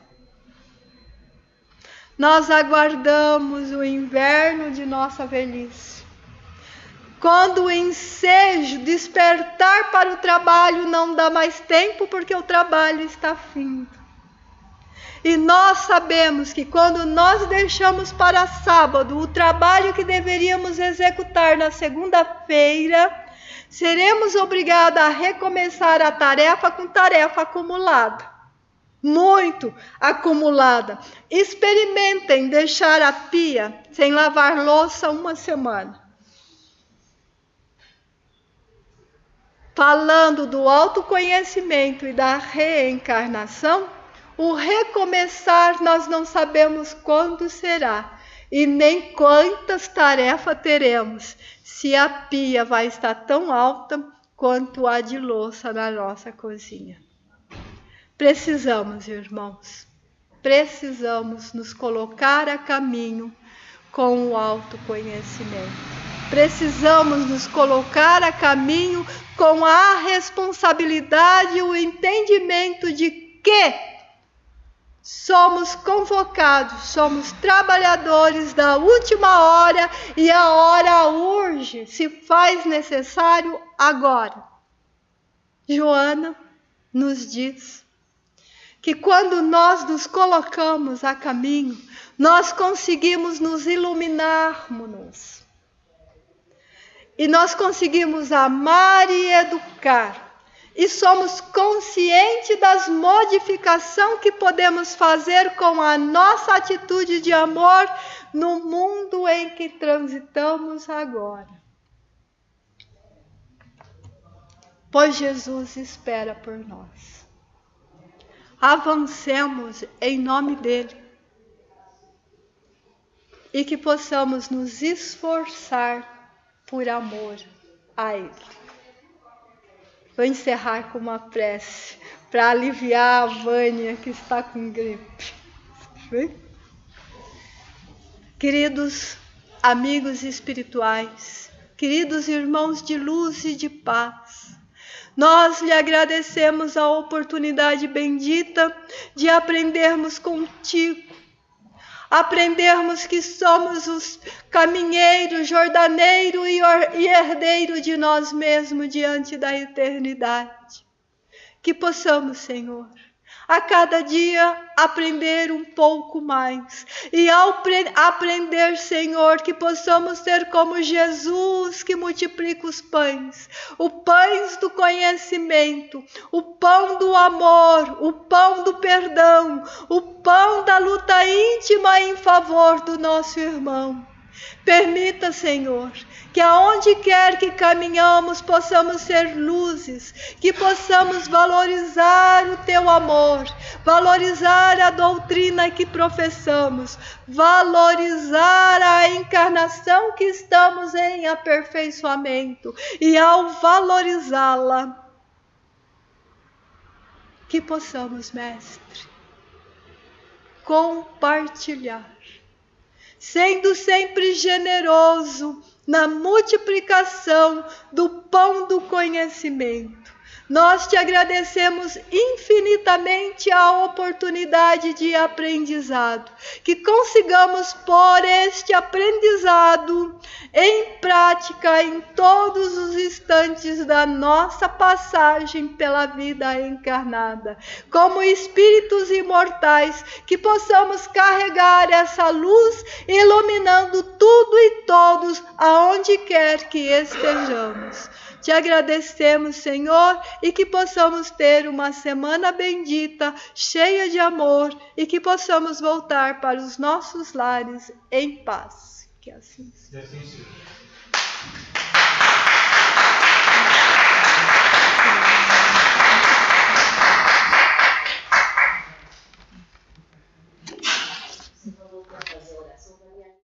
Nós aguardamos o inverno de nossa velhice, quando o ensejo, despertar para o trabalho não dá mais tempo, porque o trabalho está findo. E nós sabemos que quando nós deixamos para sábado o trabalho que deveríamos executar na segunda-feira, seremos obrigados a recomeçar a tarefa com tarefa acumulada. Muito acumulada. Experimentem deixar a pia sem lavar louça uma semana. Falando do autoconhecimento e da reencarnação, o recomeçar nós não sabemos quando será e nem quantas tarefas teremos, se a pia vai estar tão alta quanto a de louça na nossa cozinha. Precisamos, irmãos, precisamos nos colocar a caminho com o autoconhecimento. Precisamos nos colocar a caminho com a responsabilidade e o entendimento de que somos convocados, somos trabalhadores da última hora e a hora urge, se faz necessário agora. Joana nos diz que quando nós nos colocamos a caminho, nós conseguimos nos iluminarmos. E nós conseguimos amar e educar. E somos conscientes das modificações que podemos fazer com a nossa atitude de amor no mundo em que transitamos agora. Pois Jesus espera por nós. Avancemos em nome dele. E que possamos nos esforçar por amor a ele. Vou encerrar com uma prece para aliviar a Vânia que está com gripe. Queridos amigos espirituais, queridos irmãos de luz e de paz, nós lhe agradecemos a oportunidade bendita de aprendermos contigo. Aprendermos que somos os caminheiros, jordaneiro e herdeiro de nós mesmos diante da eternidade. Que possamos, Senhor, a cada dia aprender um pouco mais. E ao aprender, Senhor, que possamos ser como Jesus que multiplica os pães. O pães do conhecimento, o pão do amor, o pão do perdão, o pão da luta íntima em favor do nosso irmão. Permita, Senhor, que aonde quer que caminhamos possamos ser luzes, que possamos valorizar o Teu amor, valorizar a doutrina que professamos, valorizar a encarnação que estamos em aperfeiçoamento, e ao valorizá-la, que possamos, Mestre, compartilhar, sendo sempre generoso na multiplicação do pão do conhecimento. Nós te agradecemos infinitamente a oportunidade de aprendizado, que consigamos pôr este aprendizado em prática em todos os instantes da nossa passagem pela vida encarnada. Como espíritos imortais, que possamos carregar essa luz, iluminando tudo e todos, aonde quer que estejamos. Te agradecemos, Senhor, e que possamos ter uma semana bendita, cheia de amor, e que possamos voltar para os nossos lares em paz. Que assim seja.